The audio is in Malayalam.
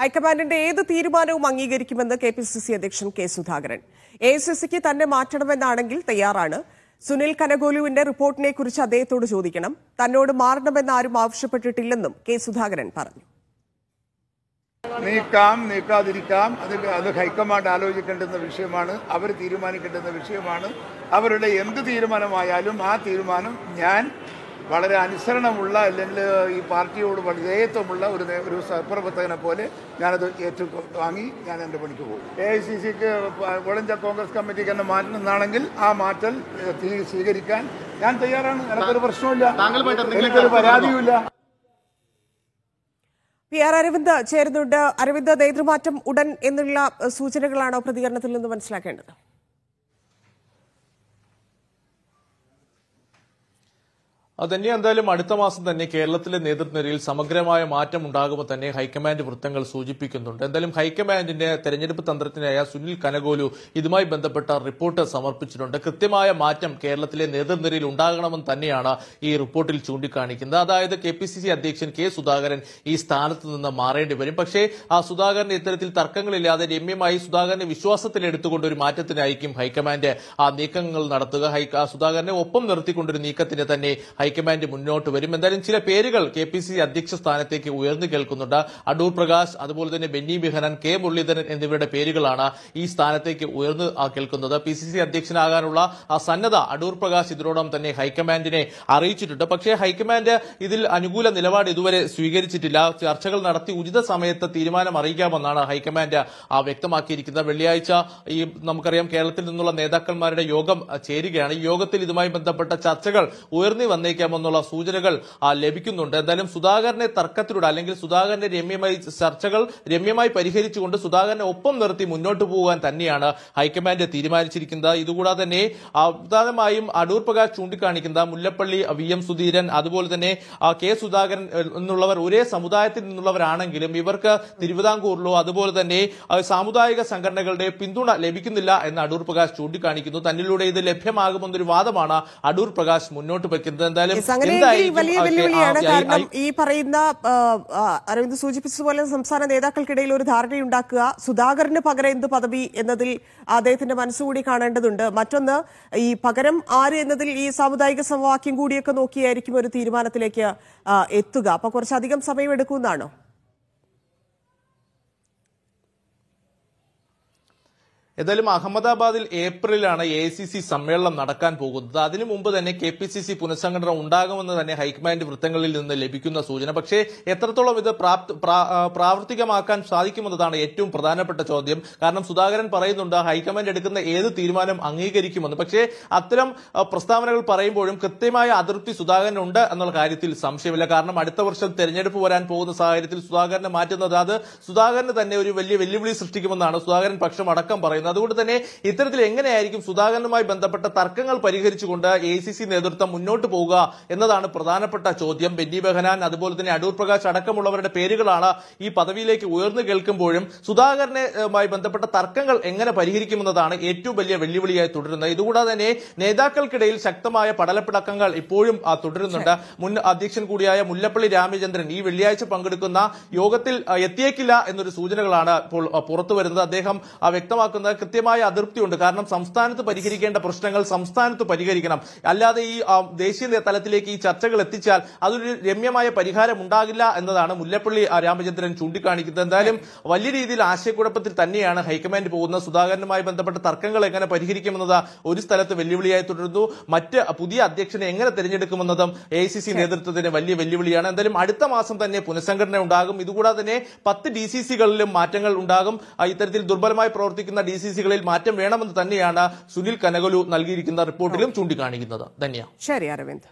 ഹൈക്കമാൻഡിന്റെ ഏത് തീരുമാനവും അംഗീകരിക്കുമെന്ന് കെപിസിസി അധ്യക്ഷൻ കെ സുധാകരൻ. എഐസിസിക്ക് തന്നെ മാറ്റണമെന്നാണെങ്കിൽ തയ്യാറാണ്. സുനിൽ കനഗോലുവിന്റെ റിപ്പോർട്ടിനെ കുറിച്ച് അദ്ദേഹത്തോട് ചോദിക്കണം. തന്നോട് മാറണമെന്ന് ആരും ആവശ്യപ്പെട്ടിട്ടില്ലെന്നും കെ സുധാകരൻ പറഞ്ഞു. നീക്കാം നീക്കാതിരിക്കാം, അത് ഹൈക്കമാൻഡ് ആലോചിക്കേണ്ടുന്ന വിഷയമാണ്, അവർ തീരുമാനിക്കേണ്ടുന്ന വിഷയമാണ്. അവരുടെ എന്ത് തീരുമാനമായാലും ആ തീരുമാനം ഞാൻ വളരെ അനുസരണമുള്ള, അല്ലെങ്കിൽ ഈ പാർട്ടിയോട് വിധേയത്വമുള്ള ഒരു സഹപ്രവർത്തകനെ പോലെ ഞാനത് ഏറ്റുവാങ്ങി ഞാൻ എൻ്റെ പണിക്ക് പോകും. എഐസിസിക്ക് കോളേജ് കോൺഗ്രസ് കമ്മിറ്റിക്ക് എന്നെ മാറ്റണമെന്നാണെങ്കിൽ ആ മാറ്റൽ സ്വീകരിക്കാൻ ഞാൻ തയ്യാറാണ്. എനിക്കൊരു പ്രശ്നമില്ല, എനിക്കൊരു പരാതിയുമില്ല. പി ആർ അരവിന്ദ് ചേരുന്നുണ്ട്. അരവിന്ദ്, നേതൃമാറ്റം ഉടൻ എന്നുള്ള സൂചനകളാണോ പ്രതികരണത്തിൽ നിന്ന് മനസ്സിലാക്കേണ്ടത്? അതന്നെ. എന്തായാലും അടുത്ത മാസം തന്നെ കേരളത്തിലെ നേതൃനിരയിൽ സമഗ്രമായ മാറ്റം ഉണ്ടാകുമ്പോൾ തന്നെ ഹൈക്കമാൻഡ് വൃത്തങ്ങൾ സൂചിപ്പിക്കുന്നുണ്ട്. എന്തായാലും ഹൈക്കമാൻഡിന്റെ തെരഞ്ഞെടുപ്പ് തന്ത്രജ്ഞനായ സുനിൽ കനഗോലു ഇതുമായി ബന്ധപ്പെട്ട റിപ്പോർട്ട് സമർപ്പിച്ചിട്ടുണ്ട്. കൃത്യമായ മാറ്റം കേരളത്തിലെ നേതൃനിരയിൽ ഉണ്ടാകണമെന്ന് തന്നെയാണ് ഈ റിപ്പോർട്ടിൽ ചൂണ്ടിക്കാണിക്കുന്നത്. അതായത് കെപിസിസി അധ്യക്ഷൻ കെ സുധാകരൻ ഈ സ്ഥാനത്ത് നിന്ന് മാറേണ്ടി വരും. പക്ഷേ ആ സുധാകരൻ ഇത്തരത്തിൽ തർക്കങ്ങളില്ലാതെ രമ്യമായി സുധാകരനെ വിശ്വാസത്തിലെടുത്തുകൊണ്ട് ഒരു മാറ്റത്തിനായിരിക്കും ഹൈക്കമാൻഡ് ആ നീക്കങ്ങൾ നടത്തുക. സുധാകരനെ ഒപ്പം നിർത്തിക്കൊണ്ടൊരു നീക്കത്തിന് തന്നെ ഹൈക്കമാൻഡ് മുന്നോട്ട് വരും. എന്തായാലും ചില പേരുകൾ കെപിസിസി അധ്യക്ഷ സ്ഥാനത്തേക്ക് ഉയർന്നു കേൾക്കുന്നുണ്ട്. അടൂർ പ്രകാശ്, അതുപോലെ തന്നെ ബെന്നി ബെഹനാൻ, കെ മുരളീധരൻ എന്നിവരുടെ പേരുകളാണ് ഈ സ്ഥാനത്തേക്ക് ഉയർന്നു കേൾക്കുന്നത്. പിസിസി അധ്യക്ഷനാകാനുള്ള സന്നദ്ധ അടൂർ പ്രകാശ് ഇതിനോടൊപ്പം തന്നെ ഹൈക്കമാൻഡിനെ അറിയിച്ചിട്ടുണ്ട്. പക്ഷേ ഹൈക്കമാൻഡ് ഇതിൽ അനുകൂല നിലപാട് ഇതുവരെ സ്വീകരിച്ചിട്ടില്ല. ചർച്ചകൾ നടത്തി ഉചിത സമയത്ത് തീരുമാനം അറിയിക്കാമെന്നാണ് ഹൈക്കമാൻഡ് വ്യക്തമാക്കിയിരിക്കുന്നത്. വെള്ളിയാഴ്ച നമുക്കറിയാം കേരളത്തിൽ നിന്നുള്ള നേതാക്കന്മാരുടെ യോഗം ചേരുകയാണ്. ഈ യോഗത്തിൽ ഇതുമായി ബന്ധപ്പെട്ട ചർച്ചകൾ ഉയർന്നു വന്നേക്കാമെന്നുള്ള സൂചനകൾ ലഭിക്കുന്നുണ്ട്. എന്തായാലും സുധാകരനെ തർക്കത്തിലൂടെ, അല്ലെങ്കിൽ സുധാകരന്റെ ചർച്ചകൾ രമ്യമായി പരിഹരിച്ചുകൊണ്ട് സുധാകരനെ ഒപ്പം നിർത്തി മുന്നോട്ട് പോകാൻ തന്നെയാണ് ഹൈക്കമാൻഡ് തീരുമാനിച്ചിരിക്കുന്നത്. ഇതുകൂടാതെ തന്നെ പ്രധാനമായും അടൂർ പ്രകാശ് ചൂണ്ടിക്കാണിക്കുന്ന മുല്ലപ്പള്ളി, VM സുധീരൻ, അതുപോലെ തന്നെ കെ സുധാകരൻ എന്നുള്ളവർ ഒരേ സമുദായത്തിൽ നിന്നുള്ളവരാണെങ്കിലും ഇവർക്ക് തിരുവിതാംകൂറിലോ അതുപോലെ തന്നെ സാമുദായിക സംഘടനകളുടെ പിന്തുണ ലഭിക്കുന്നില്ല എന്ന് അടൂർ പ്രകാശ് ചൂണ്ടിക്കാണിക്കുന്നു. തന്നിലൂടെ ഇത് ലഭ്യമാകുമെന്നൊരു വാദമാണ് അടൂർ പ്രകാശ് മുന്നോട്ട് വയ്ക്കുന്നത്. വലിയ വെല്ലുവിളിയാണ്. കാരണം ഈ പറയുന്ന അരവിന്ദ് സൂചിപ്പിച്ചതുപോലെ സംസ്ഥാന നേതാക്കൾക്കിടയിൽ ഒരു ധാരണയുണ്ടാക്കുക, സുധാകരന് പകരം എന്ത് പദവി എന്നതിൽ അദ്ദേഹത്തിന്റെ മനസ്സുകൂടി കാണേണ്ടതുണ്ട്. മറ്റൊന്ന്, ഈ പകരം ആര് എന്നതിൽ ഈ സാമുദായിക സമവാക്യം കൂടിയൊക്കെ നോക്കിയായിരിക്കും ഒരു തീരുമാനത്തിലേക്ക് എത്തുക. അപ്പൊ കുറച്ചധികം സമയം എടുക്കുമെന്നാണോ? ഏതായാലും അഹമ്മദാബാദിൽ ഏപ്രിലാണ് AICC സമ്മേളനം നടക്കാൻ പോകുന്നത്. അതിനു മുമ്പ് തന്നെ KPCC പുനഃസംഘടന ഉണ്ടാകുമെന്ന് തന്നെ ഹൈക്കമാൻഡ് വൃത്തങ്ങളിൽ നിന്ന് ലഭിക്കുന്ന സൂചന. പക്ഷേ എത്രത്തോളം ഇത് പ്രാവർത്തികമാക്കാൻ സാധിക്കുമെന്നതാണ് ഏറ്റവും പ്രധാനപ്പെട്ട ചോദ്യം. കാരണം സുധാകരൻ പറയുന്നുണ്ട് ഹൈക്കമാൻഡ് എടുക്കുന്ന ഏത് തീരുമാനം അംഗീകരിക്കുമെന്ന്. പക്ഷേ അത്തരം പ്രസ്താവനകൾ പറയുമ്പോഴും കൃത്യമായ അതൃപ്തി സുധാകരനുണ്ട് എന്നുള്ള കാര്യത്തിൽ സംശയമില്ല. കാരണം അടുത്ത വർഷം തെരഞ്ഞെടുപ്പ് വരാൻ പോകുന്ന സാഹചര്യത്തിൽ സുധാകരനെ മാറ്റുന്നത് അത് സുധാകരന് തന്നെ ഒരു വലിയ വെല്ലുവിളി സൃഷ്ടിക്കുമെന്നാണ് സുധാകരൻ പക്ഷം അടക്കം പറയുന്നത്. അതുകൊണ്ട് തന്നെ ഇത്തരത്തിൽ എങ്ങനെയായിരിക്കും സുധാകരനുമായി ബന്ധപ്പെട്ട തർക്കങ്ങൾ പരിഹരിച്ചുകൊണ്ട് AICC നേതൃത്വം മുന്നോട്ട് പോവുക എന്നതാണ് പ്രധാനപ്പെട്ട ചോദ്യം. ബെന്നി ബെഹനാൻ, അതുപോലെ തന്നെ അടൂർ പ്രകാശ് അടക്കമുള്ളവരുടെ പേരുകളാണ് ഈ പദവിയിലേക്ക് ഉയർന്നു കേൾക്കുമ്പോഴും സുധാകരനുമായി ബന്ധപ്പെട്ട തർക്കങ്ങൾ എങ്ങനെ പരിഹരിക്കുമെന്നതാണ് ഏറ്റവും വലിയ വെല്ലുവിളിയായി തുടരുന്നത്. ഇതുകൂടാതെ തന്നെ നേതാക്കൾക്കിടയിൽ ശക്തമായ പടലപ്പിണക്കങ്ങൾ ഇപ്പോഴും തുടരുന്നുണ്ട്. മുൻ അധ്യക്ഷൻ കൂടിയായ മുല്ലപ്പള്ളി രാമചന്ദ്രൻ ഈ വെള്ളിയാഴ്ച പങ്കെടുക്കുന്ന യോഗത്തിൽ എത്തിയേക്കില്ല എന്നൊരു സൂചനകളാണ് ഇപ്പോൾ പുറത്തു വരുന്നത്. അദ്ദേഹം വ്യക്തമാക്കുന്നത് കൃത്യമായ അതൃപ്തിയുണ്ട്. കാരണം സംസ്ഥാനത്ത് പരിഹരിക്കേണ്ട പ്രശ്നങ്ങൾ സംസ്ഥാനത്ത് പരിഹരിക്കണം, അല്ലാതെ ഈ ദേശീയ തലത്തിലേക്ക് ഈ ചർച്ചകൾ എത്തിച്ചാൽ അതൊരു രമ്യമായ പരിഹാരം ഉണ്ടാകില്ല എന്നതാണ് മുല്ലപ്പള്ളി രാമചന്ദ്രൻ ചൂണ്ടിക്കാണിക്കുന്നത്. എന്തായാലും വലിയ രീതിയിൽ ആശയക്കുഴപ്പത്തിൽ തന്നെയാണ് ഹൈക്കമാൻഡ് പോകുന്നത്. സുധാകരനുമായി ബന്ധപ്പെട്ട തർക്കങ്ങൾ എങ്ങനെ പരിഹരിക്കുമെന്നത് ഒരു സ്ഥലത്ത് വെല്ലുവിളിയായി തുടരുന്നു. മറ്റ് പുതിയ അധ്യക്ഷനെ എങ്ങനെ തെരഞ്ഞെടുക്കുമെന്നതും AICC നേതൃത്വത്തിന് വലിയ വെല്ലുവിളിയാണ്. എന്തായാലും അടുത്ത മാസം തന്നെ പുനഃസംഘടന ഉണ്ടാകും. ഇതുകൂടാതെ തന്നെ 10 DCCകളിലും മാറ്റങ്ങൾ ഉണ്ടാകും. ഇത്തരത്തിൽ ദുർബലമായി പ്രവർത്തിക്കുന്ന DCCകളിൽ മാറ്റം വേണമെന്ന് തന്നെയാണ് സുനിൽ കനഗോലു നൽകിയിരിക്കുന്ന റിപ്പോർട്ടിലും ചൂണ്ടിക്കാണിക്കുന്നത്. ധന്യ. ശരി അരവിന്ദ്.